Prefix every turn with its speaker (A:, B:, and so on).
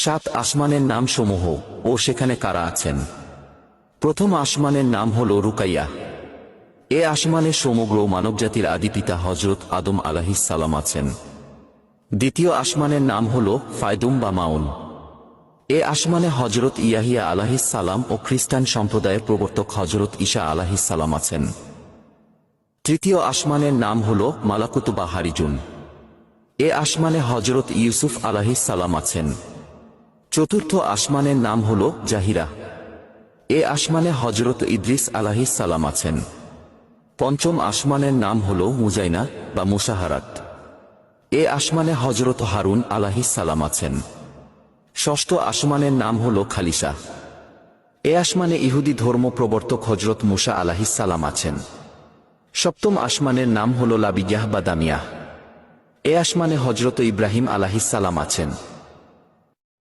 A: সাত আসমানের নাম সমূহ ও সেখানে কারা আছেন। প্রথম আসমানের নাম হল রুকাইয়া। এ আসমানে সমগ্র মানবজাতির আদিপিতা হযরত আদম আলাইহিস সালাম আছেন। দ্বিতীয় আসমানের নাম হল ফায়দুম বা মাউন। এ আসমানে হযরত ইয়াহিয়া আলাইহিস সালাম ও খ্রিস্টান সম্প্রদায়ের প্রবর্তক হযরত ঈসা আলাইহিস সালাম আছেন। তৃতীয় আসমানের নাম হল মালাকুত বা হারিজুন। এ আসমানে হযরত ইউসুফ আলাইহিস সালাম আছেন। চতুর্থ আসমানের নাম হল জাহিরা। এ আসমানে হযরত ইদ্রিস আলাইহিস সালাম আছেন। পঞ্চম আসমানের নাম হল মুজাইনা বা মুসাহারাত। এ আসমানে হযরত হারুন আলাইহিস সালাম আছেন। ষষ্ঠ আসমানের নাম হল খালিসা। এ আসমানে ইহুদি ধর্ম প্রবর্তক হযরত মুসা আলাইহিস সালাম আছেন। সপ্তম আসমানের নাম হল লাবিয়াহ বা দামিয়াহ। এ আসমানে হযরত ইব্রাহিম আলাইহিস সালাম আছেন।